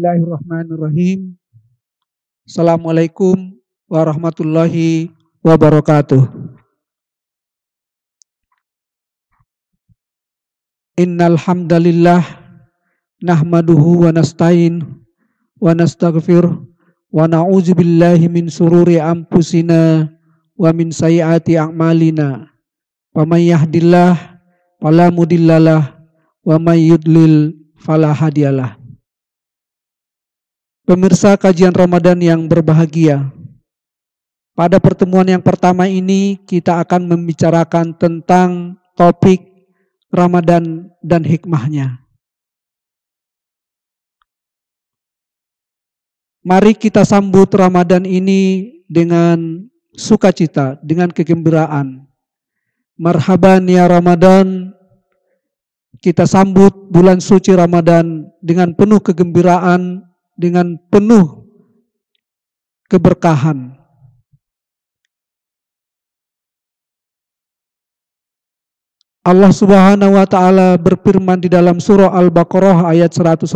Bismillahirrahmanirrahim. Assalamualaikum warahmatullahi wabarakatuh. Innal hamdalillah nahmaduhu wa nasta'in wa nastaghfir wa na'udzu billahi min sururi anfusina wa min sayyiati a'malina. Wa may yahdihillahu fala mudhillalah wa may yudlil fala hadiyalah. Pemirsa kajian Ramadan yang berbahagia, pada pertemuan yang pertama ini kita akan membicarakan tentang topik Ramadan dan hikmahnya. Mari kita sambut Ramadan ini dengan sukacita, dengan kegembiraan. Marhaban ya Ramadan, kita sambut bulan suci Ramadan dengan penuh kegembiraan, dengan penuh keberkahan. Allah Subhanahu wa taala berfirman di dalam surah Al-Baqarah ayat 183.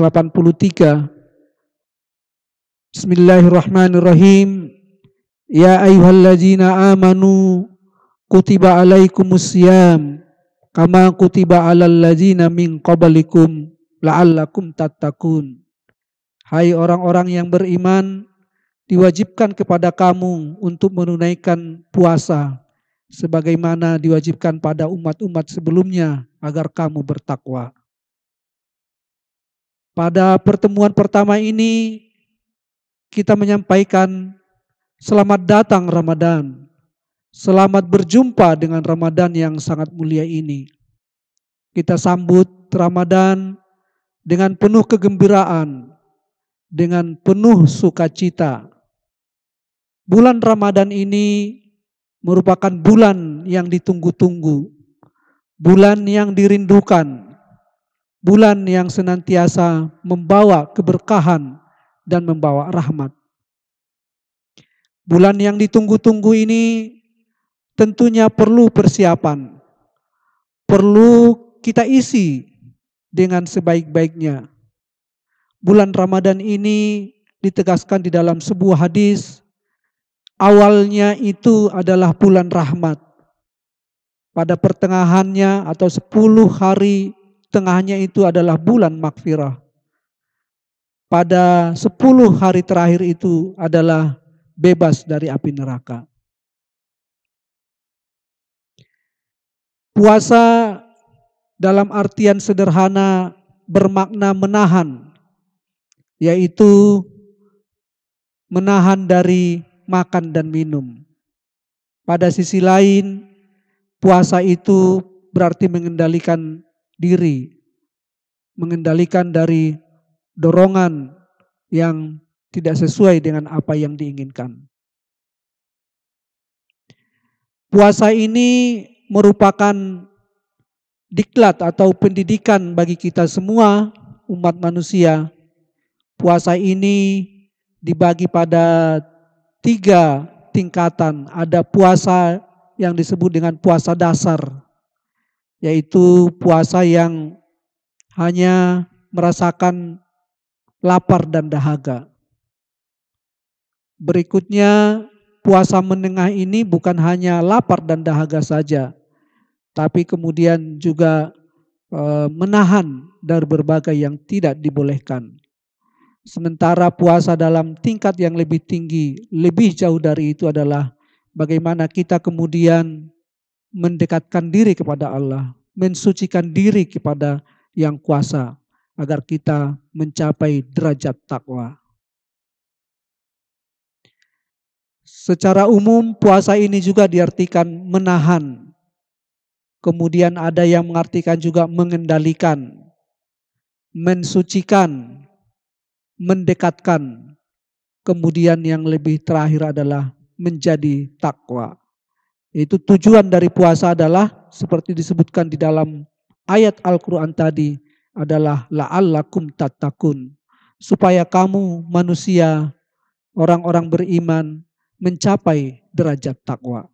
Bismillahirrahmanirrahim. Ya ayyuhalladzina amanu kutiba alaikumusiyam kama kutiba alal ladzina min qablikum la'allakum tattaqun. Hai orang-orang yang beriman, diwajibkan kepada kamu untuk menunaikan puasa sebagaimana diwajibkan pada umat-umat sebelumnya agar kamu bertakwa. Pada pertemuan pertama ini kita menyampaikan selamat datang Ramadan. Selamat berjumpa dengan Ramadan yang sangat mulia ini. Kita sambut Ramadan dengan penuh kegembiraan, dengan penuh sukacita. Bulan Ramadan ini merupakan bulan yang ditunggu-tunggu, bulan yang dirindukan, bulan yang senantiasa membawa keberkahan dan membawa rahmat. Bulan yang ditunggu-tunggu ini tentunya perlu persiapan, perlu kita isi dengan sebaik-baiknya. Bulan Ramadan ini ditegaskan di dalam sebuah hadis, awalnya itu adalah bulan rahmat. Pada pertengahannya atau 10 hari tengahnya itu adalah bulan maghfirah. Pada 10 hari terakhir itu adalah bebas dari api neraka. Puasa dalam artian sederhana bermakna menahan, yaitu menahan dari makan dan minum. Pada sisi lain, puasa itu berarti mengendalikan diri, mengendalikan dari dorongan yang tidak sesuai dengan apa yang diinginkan. Puasa ini merupakan diklat atau pendidikan bagi kita semua umat manusia. Puasa ini dibagi pada 3 tingkatan. Ada puasa yang disebut dengan puasa dasar, yaitu puasa yang hanya merasakan lapar dan dahaga. Berikutnya, puasa menengah ini bukan hanya lapar dan dahaga saja, tapi kemudian juga menahan dari berbagai yang tidak dibolehkan. Sementara puasa dalam tingkat yang lebih tinggi, lebih jauh dari itu adalah bagaimana kita kemudian mendekatkan diri kepada Allah, mensucikan diri kepada Yang Kuasa agar kita mencapai derajat takwa. Secara umum puasa ini juga diartikan menahan. Kemudian ada yang mengartikan juga mengendalikan, mensucikan, mendekatkan. Kemudian yang lebih terakhir adalah menjadi takwa. Itu tujuan dari puasa adalah seperti disebutkan di dalam ayat Al-Quran tadi adalah la'allakum tattaqun, supaya kamu manusia, orang-orang beriman mencapai derajat takwa.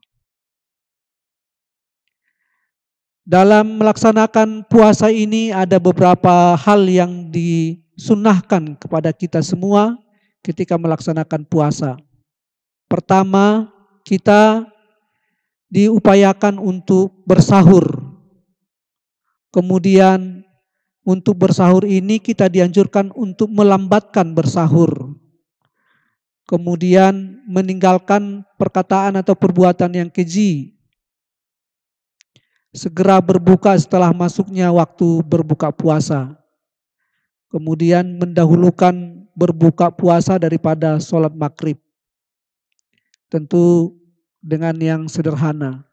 Dalam melaksanakan puasa ini ada beberapa hal yang sunnahkan kepada kita semua ketika melaksanakan puasa. Pertama, kita diupayakan untuk bersahur. Kemudian untuk bersahur ini kita dianjurkan untuk melambatkan bersahur. Kemudian meninggalkan perkataan atau perbuatan yang keji. Segera berbuka setelah masuknya waktu berbuka puasa. Kemudian mendahulukan berbuka puasa daripada sholat maghrib. Tentu dengan yang sederhana.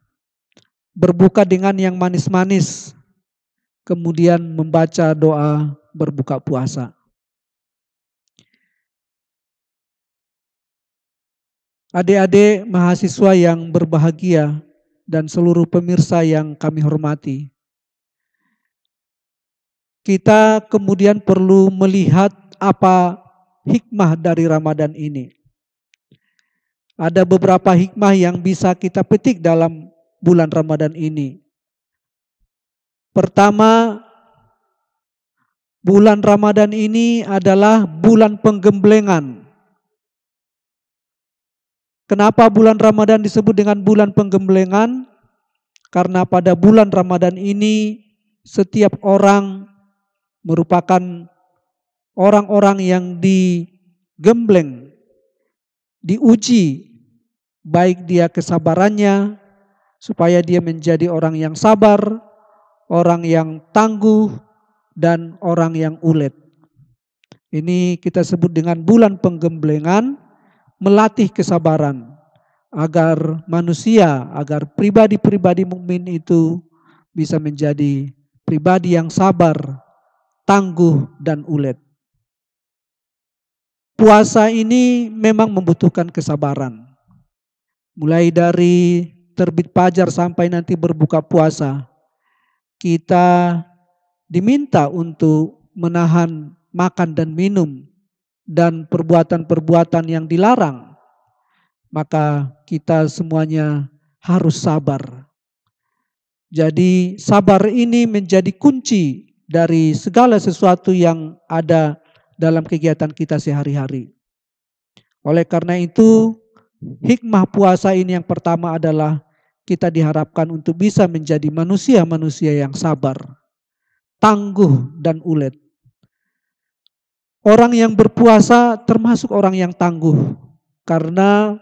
Berbuka dengan yang manis-manis. Kemudian membaca doa berbuka puasa. Adik-adik mahasiswa yang berbahagia dan seluruh pemirsa yang kami hormati. Kita kemudian perlu melihat apa hikmah dari Ramadan ini. Ada beberapa hikmah yang bisa kita petik dalam bulan Ramadan ini. Pertama, bulan Ramadan ini adalah bulan penggemblengan. Kenapa bulan Ramadan disebut dengan bulan penggemblengan? Karena pada bulan Ramadan ini setiap orang merupakan orang-orang yang digembleng, diuji, baik dia kesabarannya, supaya dia menjadi orang yang sabar, orang yang tangguh, dan orang yang ulet. Ini kita sebut dengan bulan penggemblengan, melatih kesabaran agar manusia, agar pribadi-pribadi mukmin itu bisa menjadi pribadi yang sabar, tangguh, dan ulet. Puasa ini memang membutuhkan kesabaran. Mulai dari terbit fajar sampai nanti berbuka puasa, kita diminta untuk menahan makan dan minum dan perbuatan-perbuatan yang dilarang, maka kita semuanya harus sabar. Jadi sabar ini menjadi kunci dari segala sesuatu yang ada dalam kegiatan kita sehari-hari. Oleh karena itu, hikmah puasa ini yang pertama adalah kita diharapkan untuk bisa menjadi manusia-manusia yang sabar, tangguh, dan ulet. Orang yang berpuasa termasuk orang yang tangguh, karena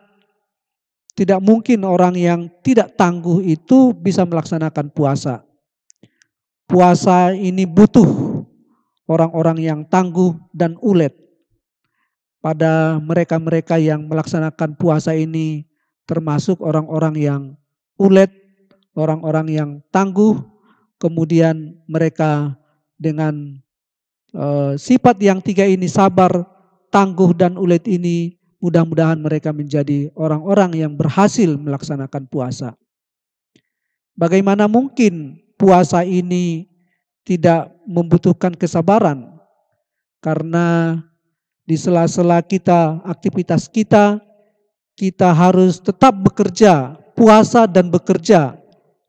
tidak mungkin orang yang tidak tangguh itu bisa melaksanakan puasa. Puasa ini butuh orang-orang yang tangguh dan ulet. Pada mereka-mereka yang melaksanakan puasa ini termasuk orang-orang yang ulet, orang-orang yang tangguh, kemudian mereka dengan sifat yang tiga ini, sabar, tangguh, dan ulet ini, mudah-mudahan mereka menjadi orang-orang yang berhasil melaksanakan puasa. Bagaimana mungkin puasa ini tidak membutuhkan kesabaran? Karena di sela-sela kita, aktivitas kita, kita harus tetap bekerja, puasa dan bekerja.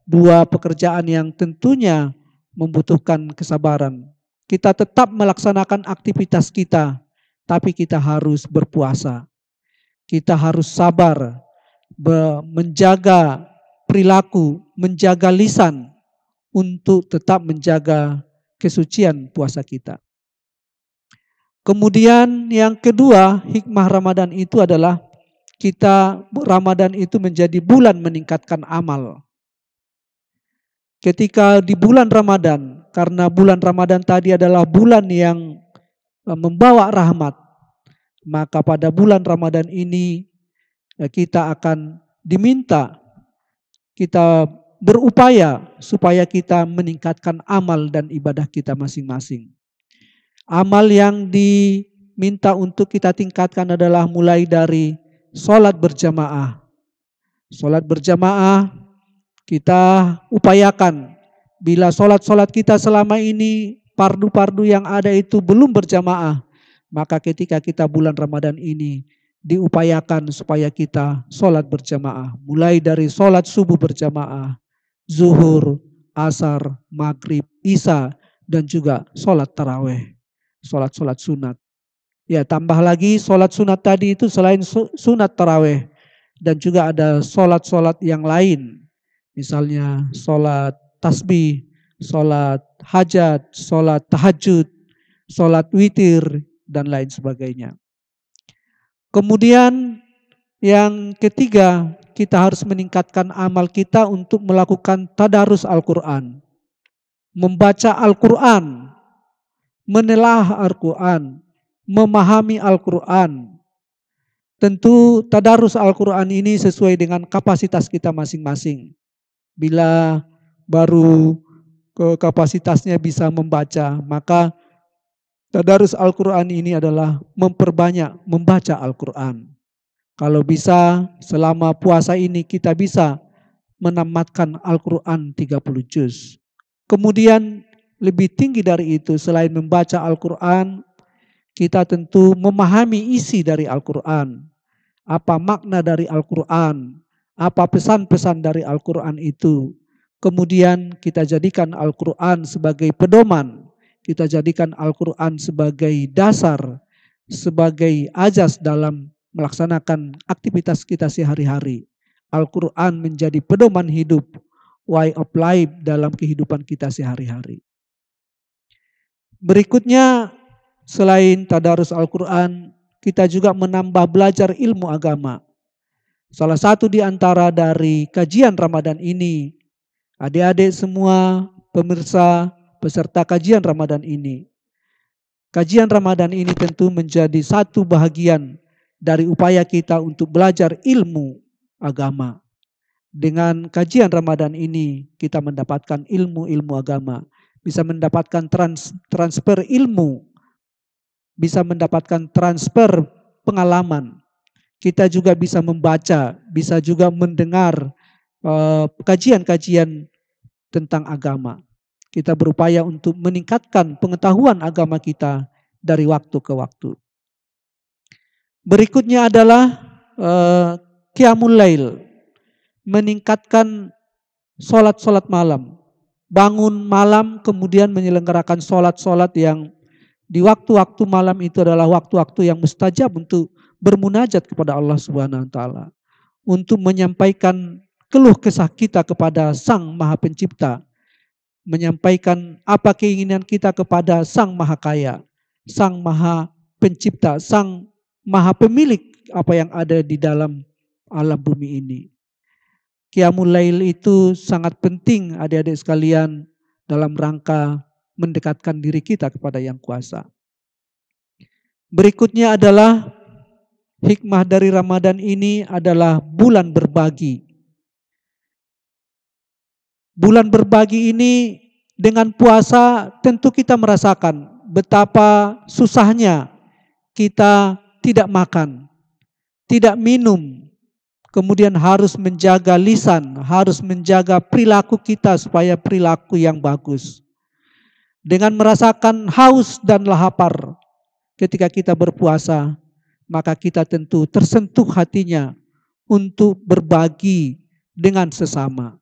Dua pekerjaan yang tentunya membutuhkan kesabaran. Kita tetap melaksanakan aktivitas kita, tapi kita harus berpuasa. Kita harus sabar, menjaga perilaku, menjaga lisan, untuk tetap menjaga kesucian puasa kita. Kemudian yang kedua, hikmah Ramadan itu adalah Ramadan itu menjadi bulan meningkatkan amal. Ketika di bulan Ramadan, karena bulan Ramadan tadi adalah bulan yang membawa rahmat, maka pada bulan Ramadan ini kita akan diminta, kita berupaya supaya kita meningkatkan amal dan ibadah kita masing-masing. Amal yang diminta untuk kita tingkatkan adalah mulai dari sholat berjamaah. Sholat berjamaah kita upayakan, bila sholat-sholat kita selama ini, pardu-pardu yang ada itu belum berjamaah, maka ketika kita bulan Ramadan ini diupayakan supaya kita sholat berjamaah. Mulai dari sholat subuh berjamaah, zuhur, asar, maghrib, isya, dan juga sholat taraweh. sholat-sholat sunat. Ya, tambah lagi sholat sunat tadi itu selain sunat taraweh dan juga ada sholat-sholat yang lain. Misalnya sholat tasbih, sholat hajat, sholat tahajud, sholat witir, dan lain sebagainya. Kemudian yang ketiga, kita harus meningkatkan amal kita untuk melakukan tadarus Al-Quran. Membaca Al-Quran, menelaah Al-Quran, memahami Al-Quran. Tentu tadarus Al-Quran ini sesuai dengan kapasitas kita masing-masing. Bila baru kapasitasnya bisa membaca, maka tadarus Al-Quran ini adalah memperbanyak membaca Al-Quran. Kalau bisa selama puasa ini kita bisa menamatkan Al-Quran 30 juz. Kemudian lebih tinggi dari itu, selain membaca Al-Quran, kita tentu memahami isi dari Al-Quran. Apa makna dari Al-Quran, apa pesan-pesan dari Al-Quran itu. Kemudian kita jadikan Al-Quran sebagai pedoman, kita jadikan Al-Quran sebagai dasar, sebagai ajas dalam melaksanakan aktivitas kita sehari-hari. Al-Quran menjadi pedoman hidup, way of life dalam kehidupan kita sehari-hari. Berikutnya, selain tadarus Al-Quran, kita juga menambah belajar ilmu agama. Salah satu di antara dari kajian Ramadan ini, adik-adik semua pemirsa peserta kajian Ramadan ini, kajian Ramadan ini tentu menjadi satu bahagian dari upaya kita untuk belajar ilmu agama. Dengan kajian Ramadan ini kita mendapatkan ilmu-ilmu agama, bisa mendapatkan transfer ilmu, bisa mendapatkan transfer pengalaman. Kita juga bisa membaca, bisa juga mendengar kajian-kajian tentang agama. Kita berupaya untuk meningkatkan pengetahuan agama kita dari waktu ke waktu. Berikutnya adalah Qiyamul Lail, meningkatkan sholat-sholat malam. Bangun malam kemudian menyelenggarakan sholat-sholat yang di waktu-waktu malam itu adalah waktu-waktu yang mustajab untuk bermunajat kepada Allah Subhanahu wa taala. Untuk menyampaikan keluh kesah kita kepada Sang Maha Pencipta. Menyampaikan apa keinginan kita kepada Sang Maha Kaya, Sang Maha Pencipta, Sang Maha Pemilik apa yang ada di dalam alam bumi ini. Qiyamul Lail itu sangat penting adik-adik sekalian dalam rangka mendekatkan diri kita kepada Yang Kuasa. Berikutnya adalah hikmah dari Ramadan ini adalah bulan berbagi. Bulan berbagi ini dengan puasa tentu kita merasakan betapa susahnya kita tidak makan, tidak minum, kemudian harus menjaga lisan, harus menjaga perilaku kita supaya perilaku yang bagus. Dengan merasakan haus dan lapar ketika kita berpuasa, maka kita tentu tersentuh hatinya untuk berbagi dengan sesama.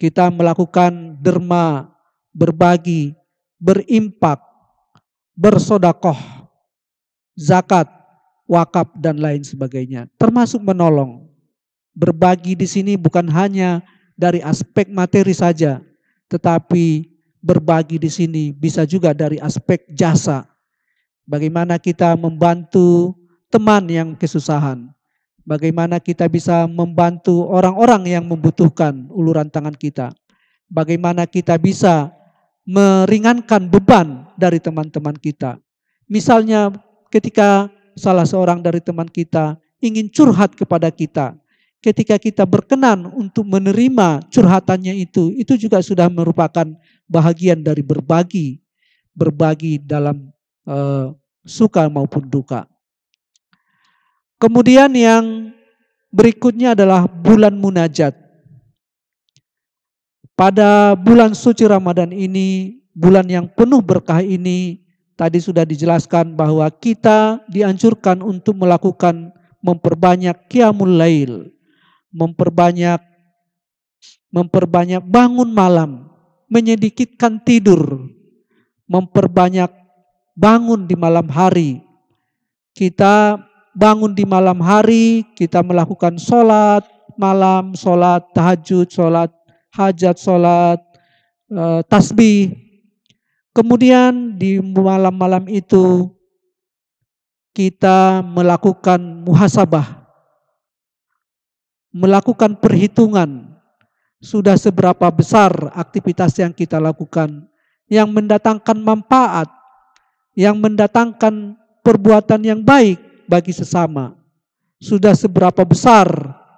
Kita melakukan derma, berbagi, berimpak, bersodakoh, zakat, wakaf dan lain sebagainya, termasuk menolong. Berbagi di sini bukan hanya dari aspek materi saja, tetapi berbagi di sini bisa juga dari aspek jasa. Bagaimana kita membantu teman yang kesusahan, bagaimana kita bisa membantu orang-orang yang membutuhkan uluran tangan kita, bagaimana kita bisa meringankan beban dari teman-teman kita. Misalnya ketika salah seorang dari teman kita ingin curhat kepada kita, ketika kita berkenan untuk menerima curhatannya itu juga sudah merupakan bahagian dari berbagi dalam suka maupun duka. Kemudian yang berikutnya adalah bulan munajat. Pada bulan suci Ramadan ini, bulan yang penuh berkah ini, tadi sudah dijelaskan bahwa kita dianjurkan untuk memperbanyak qiyamul lail, memperbanyak bangun malam, menyedikitkan tidur, memperbanyak bangun di malam hari. Kita bangun di malam hari, kita melakukan sholat malam, sholat tahajud, sholat hajat, sholat tasbih. Kemudian di malam-malam itu kita melakukan muhasabah, melakukan perhitungan sudah seberapa besar aktivitas yang kita lakukan yang mendatangkan manfaat, yang mendatangkan perbuatan yang baik bagi sesama. Sudah seberapa besar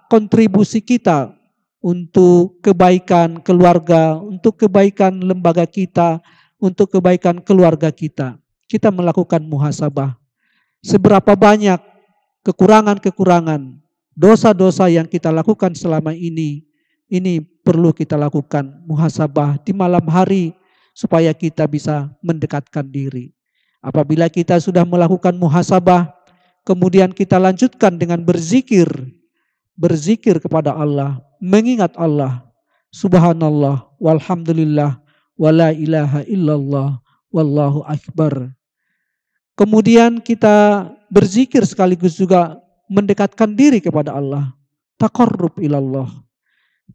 kontribusi kita untuk kebaikan keluarga, untuk kebaikan lembaga kita, untuk kebaikan keluarga kita. Kita melakukan muhasabah. Seberapa banyak kekurangan-kekurangan, dosa-dosa yang kita lakukan selama ini perlu kita lakukan muhasabah di malam hari supaya kita bisa mendekatkan diri. Apabila kita sudah melakukan muhasabah, kemudian kita lanjutkan dengan berzikir kepada Allah, mengingat Allah. Subhanallah, walhamdulillah, wala ilaha illallah, wallahu akbar. Kemudian kita berzikir sekaligus juga mendekatkan diri kepada Allah. Taqarrub ilallah.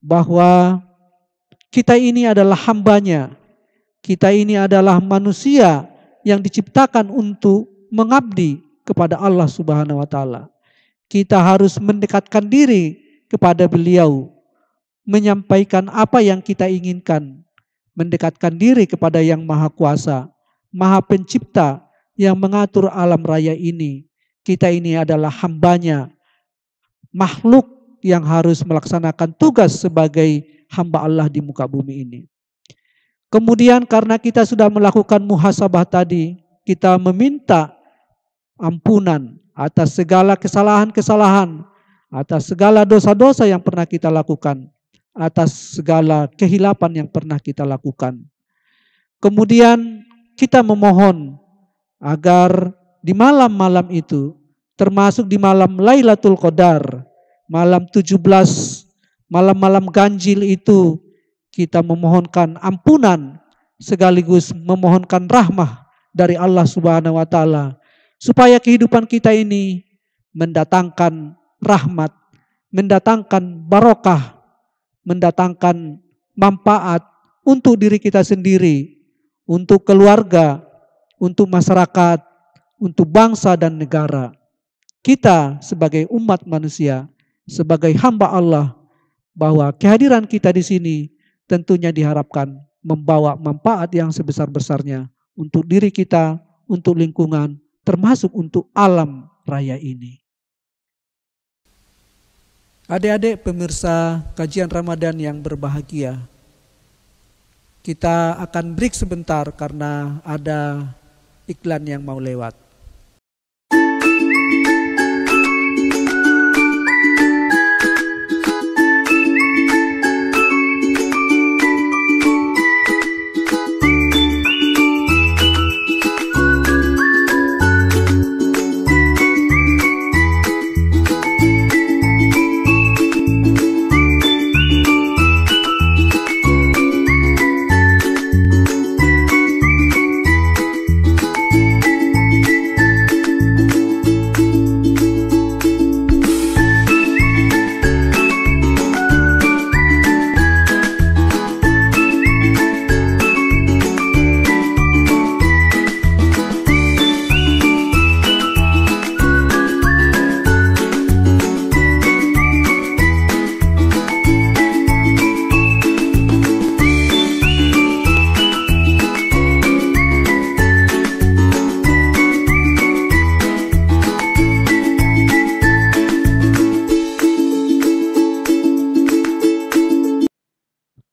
Bahwa kita ini adalah hambanya. Kita ini adalah manusia yang diciptakan untuk mengabdi kepada Allah Subhanahu wa taala. Kita harus mendekatkan diri kepada beliau, menyampaikan apa yang kita inginkan, mendekatkan diri kepada yang Maha Kuasa, Maha Pencipta yang mengatur alam raya ini. Kita ini adalah hambanya, makhluk yang harus melaksanakan tugas sebagai hamba Allah di muka bumi ini. Kemudian karena kita sudah melakukan muhasabah tadi, kita meminta ampunan atas segala kesalahan-kesalahan, atas segala dosa-dosa yang pernah kita lakukan, atas segala kehilapan yang pernah kita lakukan. Kemudian kita memohon agar di malam-malam itu, termasuk di malam Lailatul Qadar, malam 17, malam-malam ganjil itu, kita memohonkan ampunan sekaligus memohonkan rahmah dari Allah Subhanahu wa taala supaya kehidupan kita ini mendatangkan rahmat, mendatangkan barokah, mendatangkan manfaat untuk diri kita sendiri, untuk keluarga, untuk masyarakat, untuk bangsa dan negara. Kita sebagai umat manusia, sebagai hamba Allah, bahwa kehadiran kita di sini tentunya diharapkan membawa manfaat yang sebesar-besarnya untuk diri kita, untuk lingkungan, termasuk untuk alam raya ini. Adik-adik pemirsa kajian Ramadan yang berbahagia, kita akan break sebentar karena ada iklan yang mau lewat.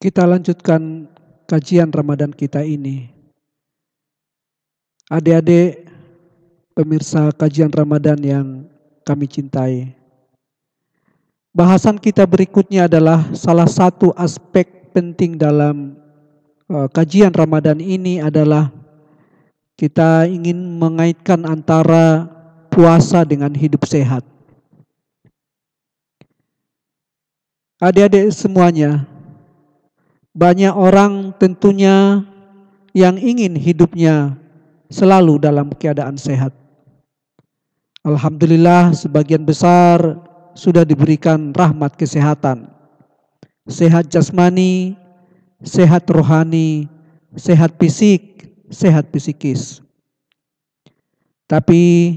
Kita lanjutkan kajian Ramadan kita ini. Adik-adik pemirsa kajian Ramadan yang kami cintai. Bahasan kita berikutnya adalah salah satu aspek penting dalam kajian Ramadan ini adalah kita ingin mengaitkan antara puasa dengan hidup sehat. Adik-adik semuanya, banyak orang tentunya yang ingin hidupnya selalu dalam keadaan sehat. Alhamdulillah sebagian besar sudah diberikan rahmat kesehatan. Sehat jasmani, sehat rohani, sehat fisik, sehat psikis. Tapi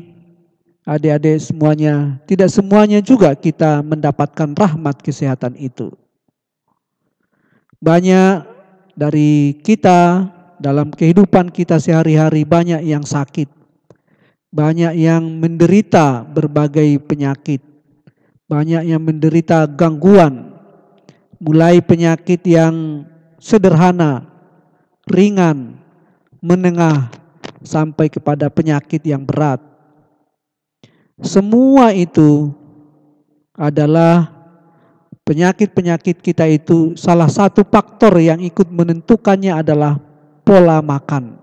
adik-adik semuanya, tidak semuanya juga kita mendapatkan rahmat kesehatan itu. Banyak dari kita dalam kehidupan kita sehari-hari banyak yang sakit. Banyak yang menderita berbagai penyakit. Banyak yang menderita gangguan. Mulai penyakit yang sederhana, ringan, menengah, sampai kepada penyakit yang berat. Semua itu adalah penyakit-penyakit kita itu, salah satu faktor yang ikut menentukannya adalah pola makan.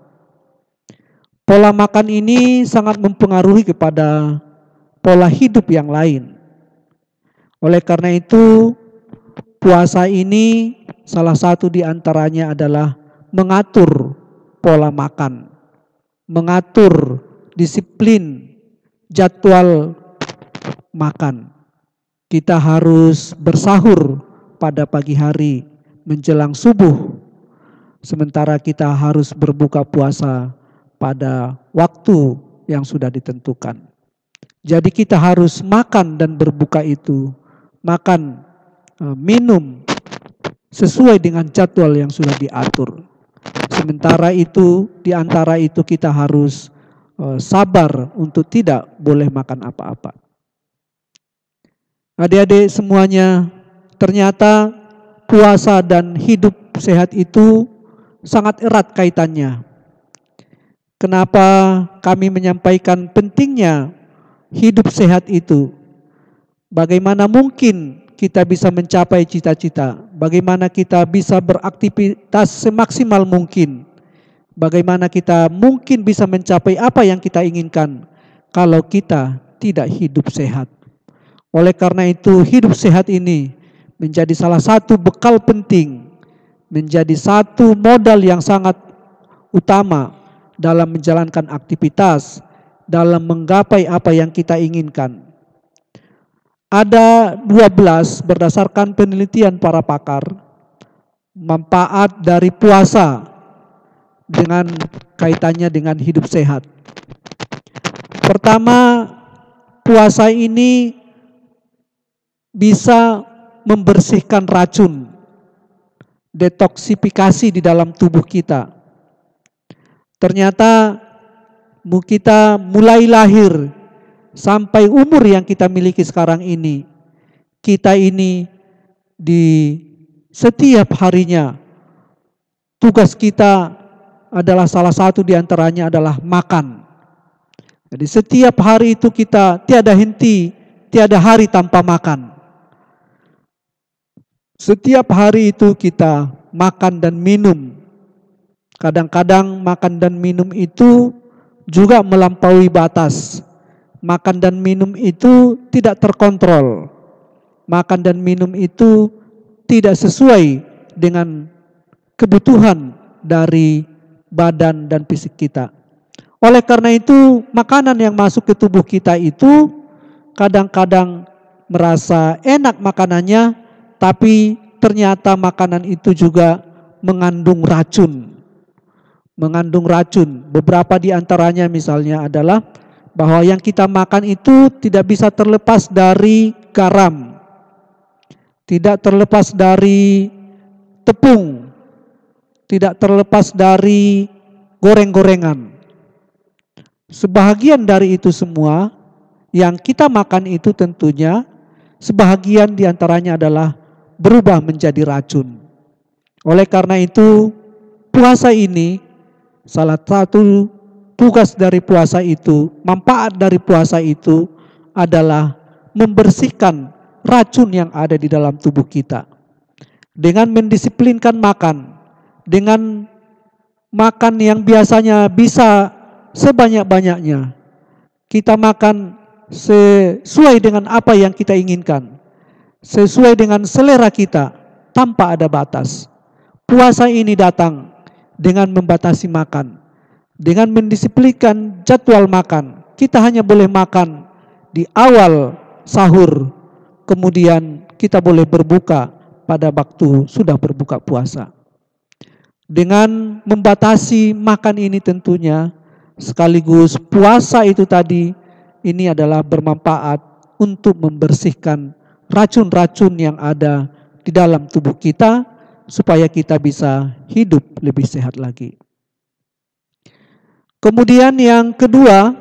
Pola makan ini sangat mempengaruhi kepada pola hidup yang lain. Oleh karena itu, puasa ini salah satu di antaranya adalah mengatur pola makan, mengatur disiplin jadwal makan. Kita harus bersahur pada pagi hari menjelang subuh, sementara kita harus berbuka puasa pada waktu yang sudah ditentukan. Jadi kita harus makan dan berbuka itu, makan, minum sesuai dengan jadwal yang sudah diatur. Sementara itu, di antara itu kita harus sabar untuk tidak boleh makan apa-apa. Adik-adik semuanya, ternyata puasa dan hidup sehat itu sangat erat kaitannya. Kenapa kami menyampaikan pentingnya hidup sehat itu? Bagaimana mungkin kita bisa mencapai cita-cita? Bagaimana kita bisa beraktivitas semaksimal mungkin? Bagaimana kita mungkin bisa mencapai apa yang kita inginkan kalau kita tidak hidup sehat? Oleh karena itu, hidup sehat ini menjadi salah satu bekal penting, menjadi satu modal yang sangat utama dalam menjalankan aktivitas, dalam menggapai apa yang kita inginkan. Ada 12 berdasarkan penelitian para pakar, manfaat dari puasa dengan kaitannya dengan hidup sehat. Pertama, puasa ini bisa membersihkan racun, detoksifikasi di dalam tubuh kita. Ternyata kita mulai lahir sampai umur yang kita miliki sekarang ini, kita ini di setiap harinya tugas kita adalah salah satu di antaranya adalah makan. Jadi setiap hari itu kita tiada henti, tiada hari tanpa makan. Setiap hari itu kita makan dan minum. Kadang-kadang makan dan minum itu juga melampaui batas. Makan dan minum itu tidak terkontrol. Makan dan minum itu tidak sesuai dengan kebutuhan dari badan dan fisik kita. Oleh karena itu, makanan yang masuk ke tubuh kita itu kadang-kadang merasa enak makanannya, tapi ternyata makanan itu juga mengandung racun. Mengandung racun. Beberapa di antaranya misalnya adalah bahwa yang kita makan itu tidak bisa terlepas dari garam, tidak terlepas dari tepung, tidak terlepas dari goreng-gorengan. Sebahagian dari itu semua yang kita makan itu tentunya sebahagian di antaranya adalah berubah menjadi racun. Oleh karena itu, puasa ini salah satu tugas dari puasa itu, manfaat dari puasa itu adalah membersihkan racun yang ada di dalam tubuh kita. Dengan mendisiplinkan makan, dengan makan yang biasanya bisa sebanyak-banyaknya, kita makan sesuai dengan apa yang kita inginkan, sesuai dengan selera kita, tanpa ada batas. Puasa ini datang dengan membatasi makan. dengan mendisiplinkan jadwal makan. Kita hanya boleh makan di awal sahur, kemudian kita boleh berbuka pada waktu sudah berbuka puasa. Dengan membatasi makan ini tentunya sekaligus puasa itu tadi ini adalah bermanfaat untuk membersihkan racun-racun yang ada di dalam tubuh kita supaya kita bisa hidup lebih sehat lagi. Kemudian yang kedua,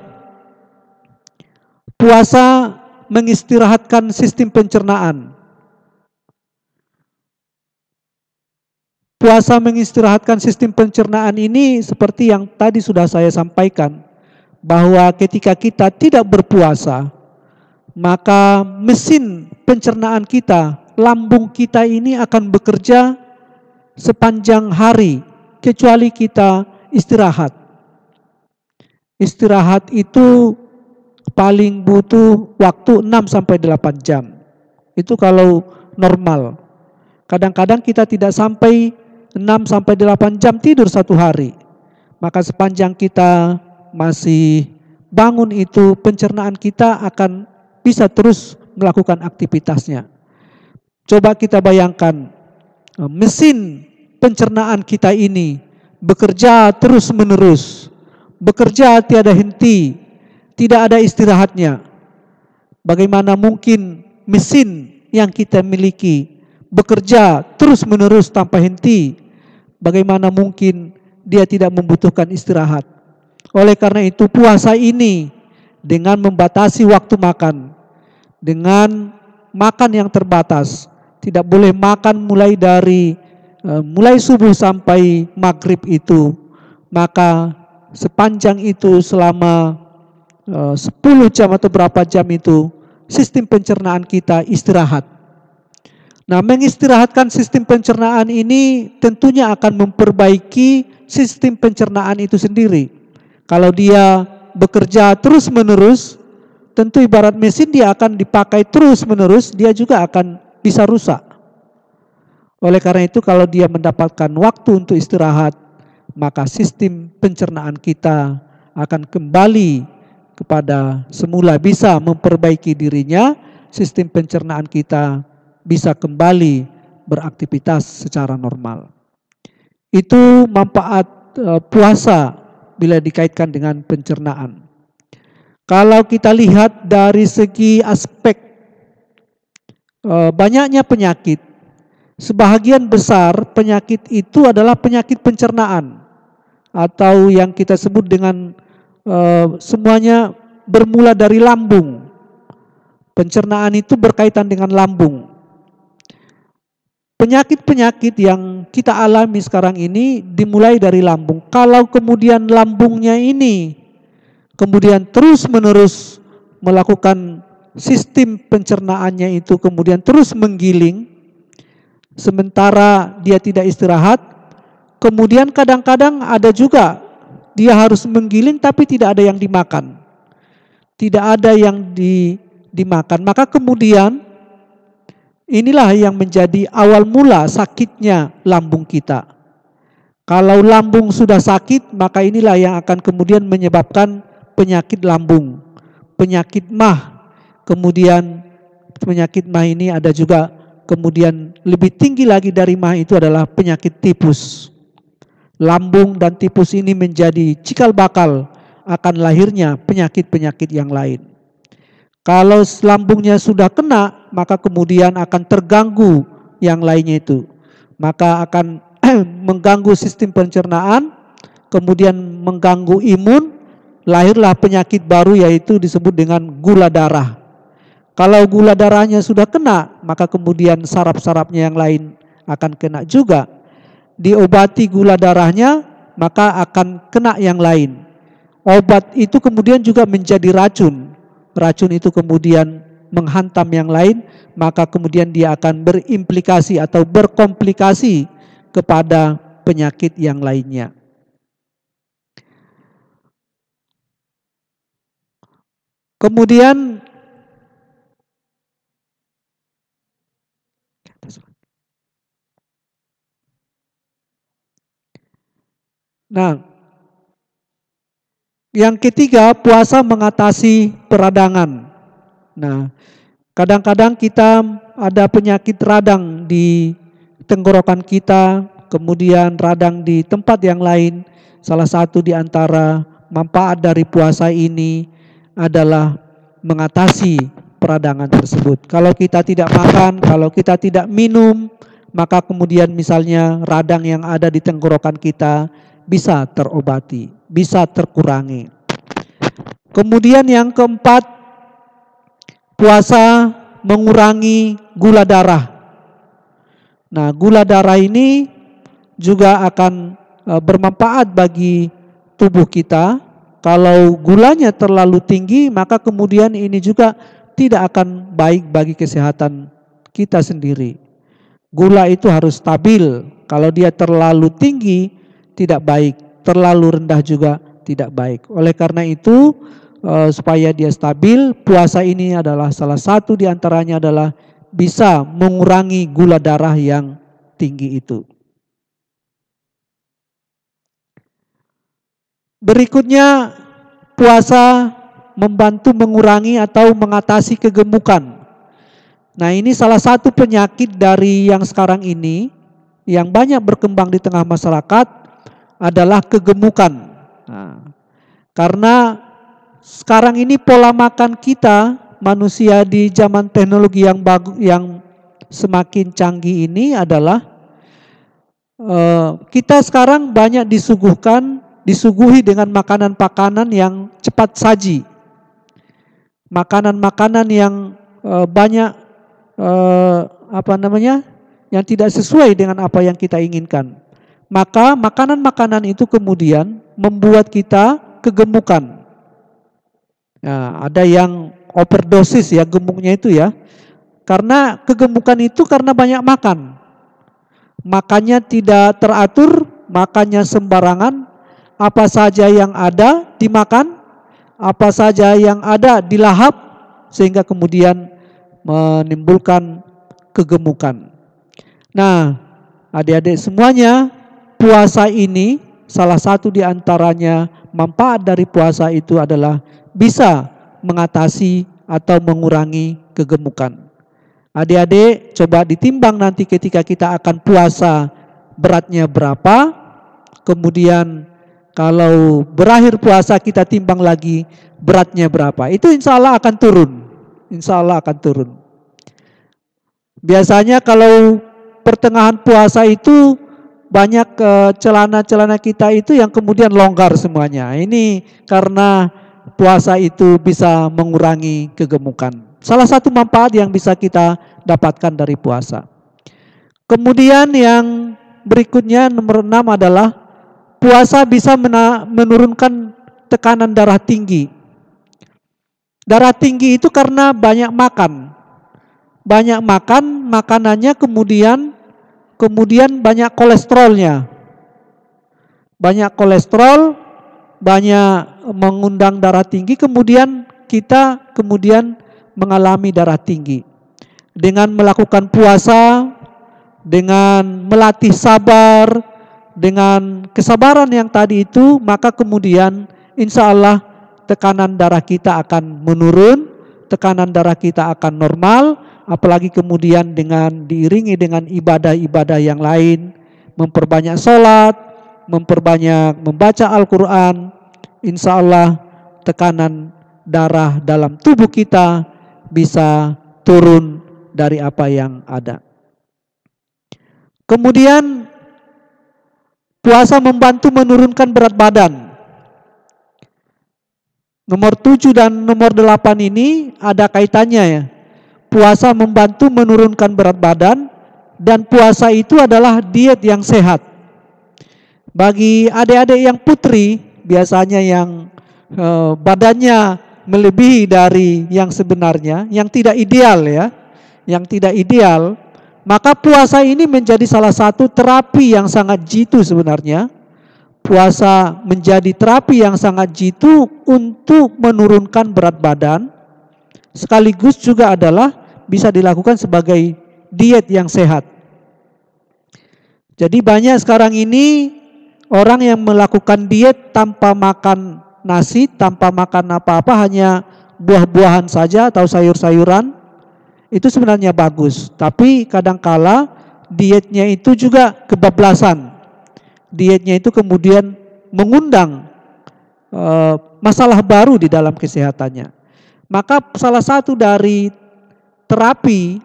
puasa mengistirahatkan sistem pencernaan. Puasa mengistirahatkan sistem pencernaan ini seperti yang tadi sudah saya sampaikan, bahwa ketika kita tidak berpuasa, maka mesin pencernaan kita, lambung kita ini akan bekerja sepanjang hari, kecuali kita istirahat. Istirahat itu paling butuh waktu 6-8 jam. Itu kalau normal. Kadang-kadang kita tidak sampai 6-8 jam tidur satu hari. Maka sepanjang kita masih bangun itu, pencernaan kita akan bisa terus melakukan aktivitasnya. Coba kita bayangkan, mesin pencernaan kita ini bekerja terus menerus, bekerja tiada henti, tidak ada istirahatnya. Bagaimana mungkin mesin yang kita miliki bekerja terus menerus tanpa henti? Bagaimana mungkin dia tidak membutuhkan istirahat? Oleh karena itu puasa ini dengan membatasi waktu makan, dengan makan yang terbatas, tidak boleh makan mulai subuh sampai maghrib itu, maka sepanjang itu selama 10 jam atau berapa jam itu sistem pencernaan kita istirahat. Nah, mengistirahatkan sistem pencernaan ini tentunya akan memperbaiki sistem pencernaan itu sendiri. Kalau dia bekerja terus menerus, tentu ibarat mesin dia akan dipakai terus menerus, dia juga akan bisa rusak. Oleh karena itu kalau dia mendapatkan waktu untuk istirahat, maka sistem pencernaan kita akan kembali kepada semula, bisa memperbaiki dirinya, sistem pencernaan kita bisa kembali beraktivitas secara normal. Itu manfaat puasa bila dikaitkan dengan pencernaan. Kalau kita lihat dari segi aspek banyaknya penyakit, sebahagian besar penyakit itu adalah penyakit pencernaan atau yang kita sebut dengan semuanya bermula dari lambung. Pencernaan itu berkaitan dengan lambung. Penyakit-penyakit yang kita alami sekarang ini dimulai dari lambung. Kalau kemudian lambungnya ini kemudian terus-menerus melakukan sistem pencernaannya itu kemudian terus menggiling, sementara dia tidak istirahat, kemudian kadang-kadang ada juga dia harus menggiling tapi tidak ada yang dimakan. Tidak ada yang dimakan. Maka kemudian inilah yang menjadi awal mula sakitnya lambung kita. Kalau lambung sudah sakit, maka inilah yang akan kemudian menyebabkan penyakit lambung, penyakit MAH. Kemudian penyakit MAH ini ada juga kemudian lebih tinggi lagi dari MAH itu adalah penyakit tipus. Lambung dan tipus ini menjadi cikal bakal akan lahirnya penyakit-penyakit yang lain. Kalau lambungnya sudah kena, maka kemudian akan terganggu yang lainnya itu. Maka akan mengganggu sistem pencernaan, kemudian mengganggu imun, lahirlah penyakit baru yaitu disebut dengan gula darah. Kalau gula darahnya sudah kena, maka kemudian saraf-sarafnya yang lain akan kena juga. Diobati gula darahnya, maka akan kena yang lain. Obat itu kemudian juga menjadi racun. Racun itu kemudian menghantam yang lain, maka kemudian dia akan berimplikasi atau berkomplikasi kepada penyakit yang lainnya. Kemudian Yang ketiga, puasa mengatasi peradangan. Nah, kadang-kadang kita ada penyakit radang di tenggorokan kita, kemudian radang di tempat yang lain. Salah satu di antara manfaat dari puasa ini adalah mengatasi peradangan tersebut. Kalau kita tidak makan, kalau kita tidak minum, maka kemudian misalnya radang yang ada di tenggorokan kita bisa terobati, bisa terkurangi. Kemudian yang keempat, puasa mengurangi gula darah. Nah, gula darah ini juga akan bermanfaat bagi tubuh kita. Kalau gulanya terlalu tinggi, maka kemudian ini juga tidak akan baik bagi kesehatan kita sendiri. Gula itu harus stabil. Kalau dia terlalu tinggi, tidak baik. Terlalu rendah juga tidak baik. Oleh karena itu, supaya dia stabil, puasa ini adalah salah satu di antaranya adalah bisa mengurangi gula darah yang tinggi itu. Berikutnya, puasa membantu mengurangi atau mengatasi kegemukan. Nah, ini salah satu penyakit dari yang sekarang ini yang banyak berkembang di tengah masyarakat adalah kegemukan. Nah, karena sekarang ini pola makan kita manusia di zaman teknologi yang semakin canggih ini adalah kita sekarang banyak disuguhi dengan makanan-makanan yang cepat saji, makanan-makanan yang banyak yang tidak sesuai dengan apa yang kita inginkan. Maka makanan-makanan itu kemudian membuat kita kegemukan. Nah, ada yang overdosis ya gemuknya itu ya. Karena kegemukan itu karena banyak makan. Makannya tidak teratur, makannya sembarangan, apa saja yang ada dimakan, apa saja yang ada dilahap, sehingga kemudian menimbulkan kegemukan. Nah, adik-adik semuanya, puasa ini salah satu di antaranya manfaat dari puasa itu adalah bisa mengatasi atau mengurangi kegemukan. Adik-adik coba ditimbang nanti ketika kita akan puasa beratnya berapa, kemudian kalau berakhir puasa kita timbang lagi beratnya berapa. Itu insya Allah akan turun. Insya Allah akan turun. Biasanya kalau pertengahan puasa itu banyak celana-celana kita itu yang kemudian longgar semuanya. Ini karena puasa itu bisa mengurangi kegemukan. Salah satu manfaat yang bisa kita dapatkan dari puasa. Kemudian yang berikutnya nomor 6 adalah puasa bisa menurunkan tekanan darah tinggi. Darah tinggi itu karena banyak makan. Banyak makan, makanannya kemudian banyak kolesterolnya. Banyak kolesterol, banyak mengundang darah tinggi, kemudian kita mengalami darah tinggi. Dengan melakukan puasa, dengan melatih sabar, dengan kesabaran yang tadi itu, maka kemudian insya Allah tekanan darah kita akan menurun, tekanan darah kita akan normal, apalagi kemudian diiringi dengan ibadah-ibadah yang lain, memperbanyak sholat, memperbanyak membaca Al-Quran, insya Allah tekanan darah dalam tubuh kita bisa turun dari apa yang ada. Kemudian puasa membantu menurunkan berat badan. Nomor 7 dan nomor 8 ini ada kaitannya ya. Puasa membantu menurunkan berat badan dan puasa itu adalah diet yang sehat. Bagi adik-adik yang putri, biasanya yang badannya melebihi dari yang sebenarnya, yang tidak ideal ya, yang tidak ideal, maka puasa ini menjadi salah satu terapi yang sangat jitu sebenarnya. Puasa menjadi terapi yang sangat jitu untuk menurunkan berat badan, sekaligus juga adalah bisa dilakukan sebagai diet yang sehat. Jadi banyak sekarang ini orang yang melakukan diet tanpa makan nasi, tanpa makan apa-apa, hanya buah-buahan saja atau sayur-sayuran, itu sebenarnya bagus. Tapi kadangkala dietnya itu juga kebablasan. Dietnya itu kemudian mengundang masalah baru di dalam kesehatannya. Maka salah satu dari terapi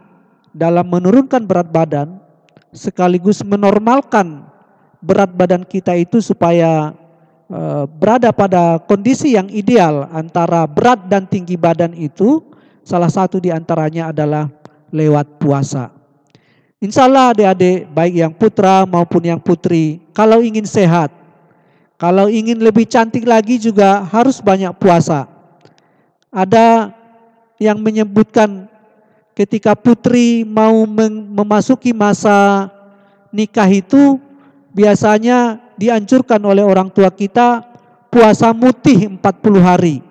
dalam menurunkan berat badan sekaligus menormalkan berat badan kita itu supaya berada pada kondisi yang ideal antara berat dan tinggi badan itu, salah satu di antaranya adalah lewat puasa. Insya Allah adik-adik, baik yang putra maupun yang putri, kalau ingin sehat, kalau ingin lebih cantik lagi juga harus banyak puasa. Ada yang menyebutkan ketika putri mau memasuki masa nikah itu biasanya dianjurkan oleh orang tua kita puasa mutih 40 hari.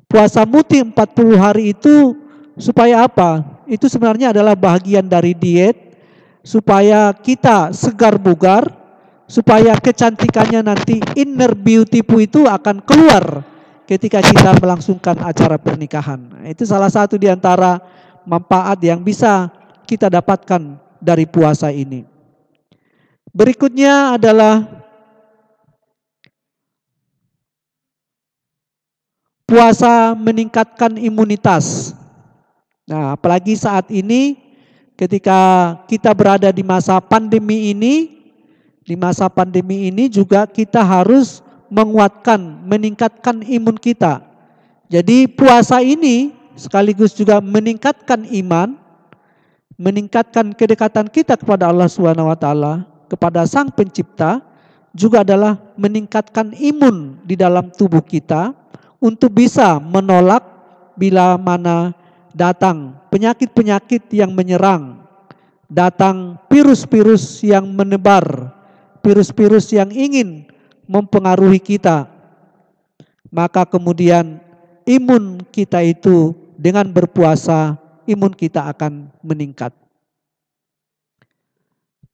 Puasa mutih 40 hari itu supaya apa? Itu sebenarnya adalah bagian dari diet supaya kita segar bugar, supaya kecantikannya nanti inner beautiful itu akan keluar ketika kita melangsungkan acara pernikahan. Itu salah satu di antara manfaat yang bisa kita dapatkan dari puasa ini. Berikutnya adalah puasa meningkatkan imunitas. Nah, apalagi saat ini ketika kita berada di masa pandemi ini, juga kita harus menguatkan, meningkatkan imun kita. Jadi puasa ini sekaligus juga meningkatkan iman, meningkatkan kedekatan kita kepada Allah SWT, kepada Sang Pencipta, juga adalah meningkatkan imun di dalam tubuh kita untuk bisa menolak bila mana datang penyakit-penyakit yang menyerang, datang virus-virus yang menebar, virus-virus yang ingin mempengaruhi kita. Maka kemudian imun kita itu dengan berpuasa, imun kita akan meningkat.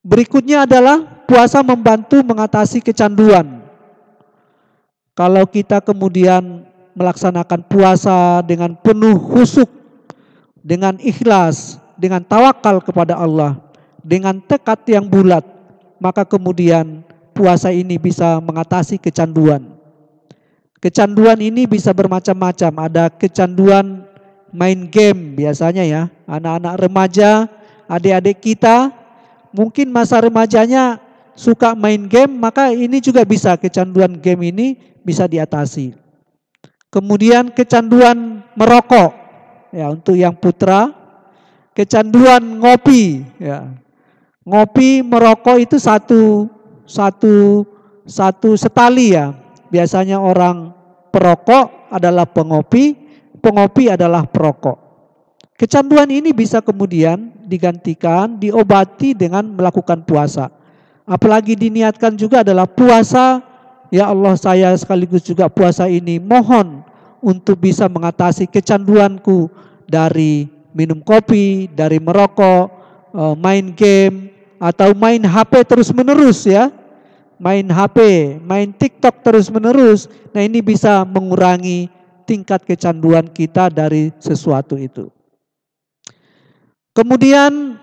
Berikutnya adalah puasa membantu mengatasi kecanduan. Kalau kita kemudian melaksanakan puasa dengan penuh khusyuk, dengan ikhlas, dengan tawakal kepada Allah, dengan tekad yang bulat, maka kemudian puasa ini bisa mengatasi kecanduan. Kecanduan ini bisa bermacam-macam. Ada kecanduan main game biasanya ya. Anak-anak remaja, adik-adik kita mungkin masa remajanya suka main game, maka ini juga bisa, kecanduan game ini bisa diatasi. Kemudian kecanduan merokok, ya untuk yang putra, kecanduan ngopi, ya. Ngopi, merokok itu satu setali ya. Biasanya orang perokok adalah pengopi, pengopi adalah perokok. Kecanduan ini bisa kemudian digantikan, diobati dengan melakukan puasa. Apalagi diniatkan juga adalah puasa, ya Allah saya sekaligus juga puasa ini mohon untuk bisa mengatasi kecanduanku dari minum kopi, dari merokok, main game, atau main HP terus menerus ya. Main HP, main TikTok terus menerus. Nah ini bisa mengurangi tingkat kecanduan kita dari sesuatu itu. Kemudian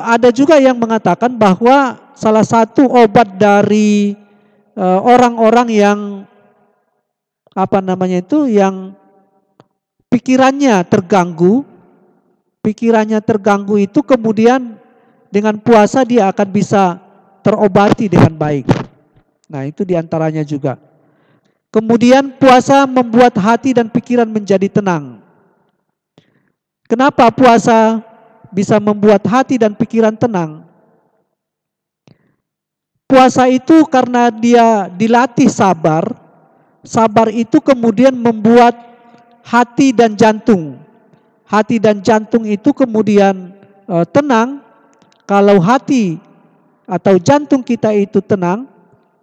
ada juga yang mengatakan bahwa salah satu obat dari orang-orang yang yang pikirannya terganggu itu kemudian dengan puasa dia akan bisa terobati dengan baik. Nah itu diantaranya juga. Kemudian puasa membuat hati dan pikiran menjadi tenang. Kenapa puasa bisa membuat hati dan pikiran tenang? Puasa itu karena dia dilatih sabar. Sabar itu kemudian membuat hati dan jantung. Hati dan jantung itu kemudian tenang. Kalau hati atau jantung kita itu tenang,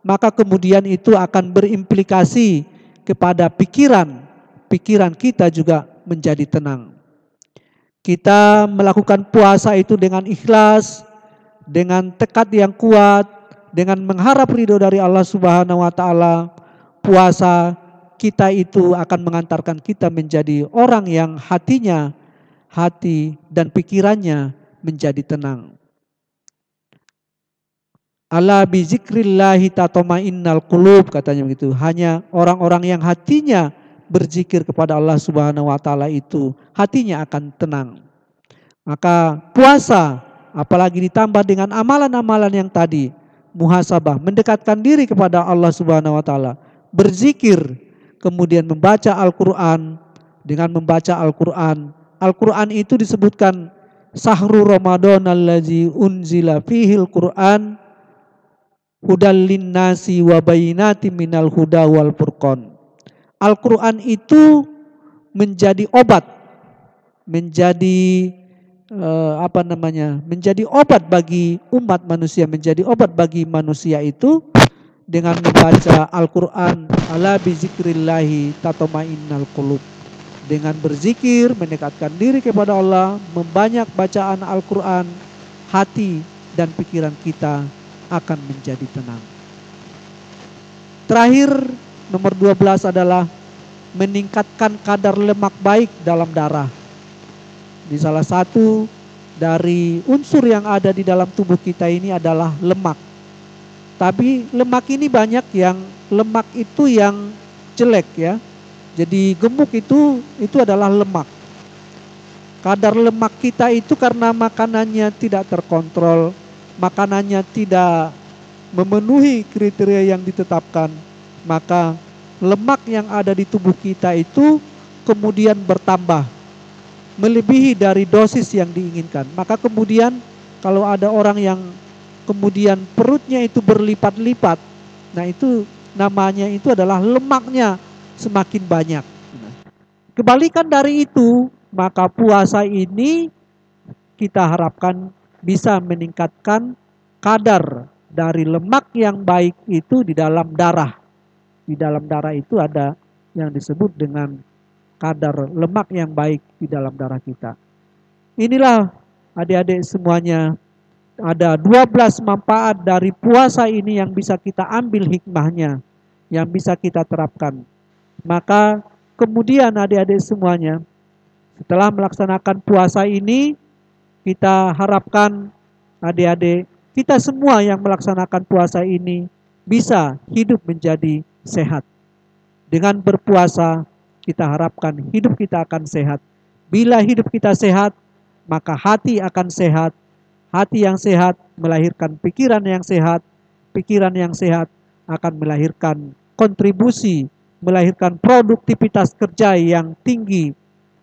maka kemudian itu akan berimplikasi kepada pikiran. Pikiran kita juga menjadi tenang. Kita melakukan puasa itu dengan ikhlas, dengan tekad yang kuat, dengan mengharap ridho dari Allah Subhanahu wa taala, puasa kita itu akan mengantarkan kita menjadi orang yang hatinya, hati dan pikirannya menjadi tenang. Ala bi zikrillahi tatmainnal qulub, katanya begitu. Hanya orang-orang yang hatinya berzikir kepada Allah Subhanahu wa taala itu hatinya akan tenang. Maka puasa apalagi ditambah dengan amalan-amalan yang tadi, muhasabah, mendekatkan diri kepada Allah Subhanahu wa taala, berzikir, kemudian membaca Al-Qur'an. Dengan membaca Al-Qur'an, Al-Qur'an itu disebutkan sahru Ramadan allazi unzila fihil Qur'an hudal linnasi wa bayyinatin minal huda wal furqan. Al-Qur'an itu menjadi obat, menjadi menjadi obat bagi umat manusia, menjadi obat bagi manusia itu dengan membaca Al-Qur'an. Ala bi zikrillahi tatmainnal qulub. Dengan berzikir, mendekatkan diri kepada Allah, membanyak bacaan Al-Qur'an, hati dan pikiran kita akan menjadi tenang. Terakhir, nomor 12 adalah meningkatkan kadar lemak baik dalam darah. Di salah satu dari unsur yang ada di dalam tubuh kita ini adalah lemak. Tapi lemak ini banyak yang lemak itu yang jelek ya. Jadi gemuk itu adalah lemak. Kadar lemak kita itu karena makanannya tidak terkontrol, makanannya tidak memenuhi kriteria yang ditetapkan, maka lemak yang ada di tubuh kita itu kemudian bertambah melebihi dari dosis yang diinginkan. Maka kemudian kalau ada orang yang kemudian perutnya itu berlipat-lipat, nah itu namanya itu adalah lemaknya semakin banyak. Kebalikan dari itu, maka puasa ini kita harapkan bisa meningkatkan kadar dari lemak yang baik itu di dalam darah. Di dalam darah itu ada yang disebut dengan kadar lemak yang baik di dalam darah kita. Inilah adik-adik semuanya, ada 12 manfaat dari puasa ini yang bisa kita ambil hikmahnya, yang bisa kita terapkan. Maka kemudian adik-adik semuanya, setelah melaksanakan puasa ini, kita harapkan adik-adik kita semua yang melaksanakan puasa ini bisa hidup menjadi sehat. Dengan berpuasa, kita harapkan hidup kita akan sehat. Bila hidup kita sehat, maka hati akan sehat. Hati yang sehat melahirkan pikiran yang sehat. Pikiran yang sehat akan melahirkan kontribusi, melahirkan produktivitas kerja yang tinggi,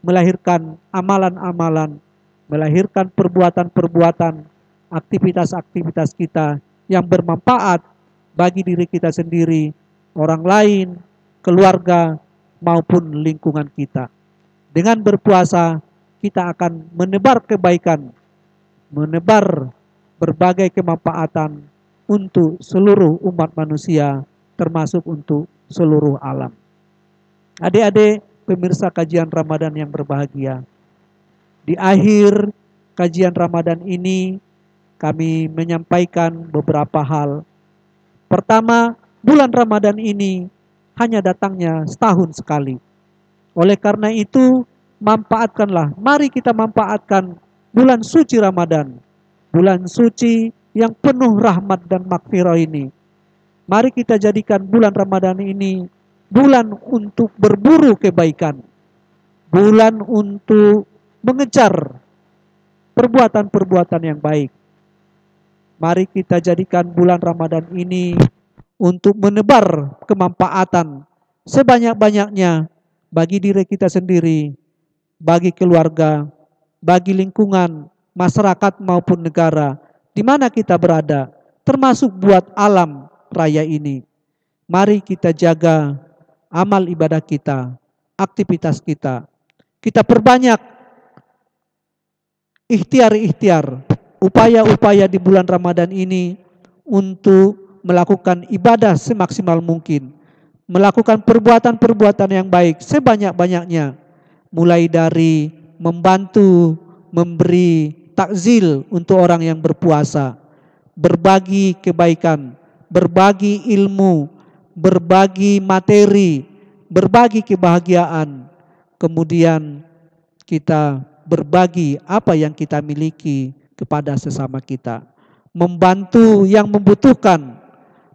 melahirkan amalan-amalan, melahirkan perbuatan-perbuatan, aktivitas-aktivitas kita yang bermanfaat bagi diri kita sendiri, orang lain, keluarga, maupun lingkungan kita. Dengan berpuasa, kita akan menebar kebaikan, menebar berbagai kemanfaatan untuk seluruh umat manusia, termasuk untuk seluruh alam. Adik-adik pemirsa kajian Ramadan yang berbahagia, di akhir kajian Ramadan ini kami menyampaikan beberapa hal. Pertama, bulan Ramadan ini hanya datangnya setahun sekali. Oleh karena itu, manfaatkanlah, mari kita manfaatkan bulan suci Ramadan, bulan suci yang penuh rahmat dan maghfirah ini. Mari kita jadikan bulan Ramadan ini bulan untuk berburu kebaikan, bulan untuk mengejar perbuatan-perbuatan yang baik. Mari kita jadikan bulan Ramadan ini untuk menebar kemanfaatan sebanyak-banyaknya bagi diri kita sendiri, bagi keluarga, bagi lingkungan, masyarakat maupun negara di mana kita berada, termasuk buat alam raya ini. Mari kita jaga amal ibadah kita, aktivitas kita. Kita perbanyak ikhtiar-ikhtiar, upaya-upaya di bulan Ramadan ini untuk melakukan ibadah semaksimal mungkin, melakukan perbuatan-perbuatan yang baik sebanyak-banyaknya, mulai dari membantu, memberi takzil untuk orang yang berpuasa, berbagi kebaikan, berbagi ilmu, berbagi materi, berbagi kebahagiaan, kemudian kita berbagi apa yang kita miliki kepada sesama kita, membantu yang membutuhkan,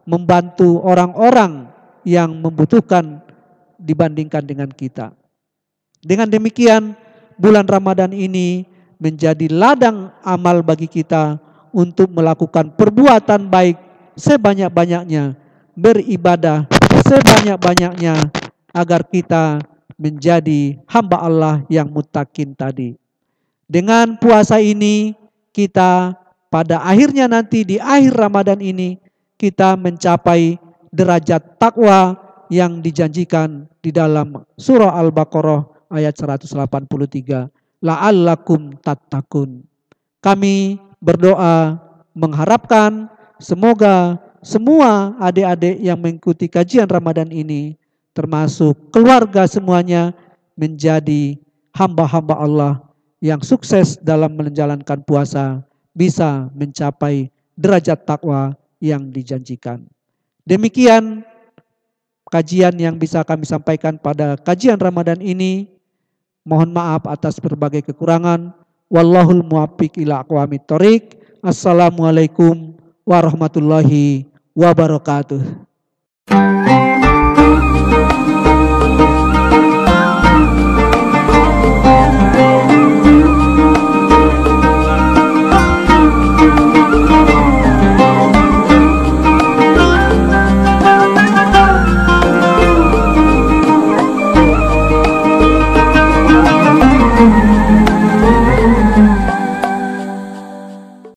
membantu orang-orang yang membutuhkan dibandingkan dengan kita. Dengan demikian, bulan Ramadan ini menjadi ladang amal bagi kita untuk melakukan perbuatan baik sebanyak-banyaknya, beribadah sebanyak-banyaknya, agar kita menjadi hamba Allah yang muttaqin tadi. Dengan puasa ini, kita pada akhirnya nanti di akhir Ramadan ini, kita mencapai derajat takwa yang dijanjikan di dalam surah Al-Baqarah ayat 183. La'allakum tattaqun. Kami berdoa mengharapkan semoga semua adik-adik yang mengikuti kajian Ramadan ini, termasuk keluarga semuanya, menjadi hamba-hamba Allah yang sukses dalam menjalankan puasa, bisa mencapai derajat takwa yang dijanjikan. Demikian kajian yang bisa kami sampaikan pada kajian Ramadan ini. Mohon maaf atas berbagai kekurangan. Wallahul muwaffiq ila aqwamit thoriq. Assalamualaikum warahmatullahi wabarakatuh.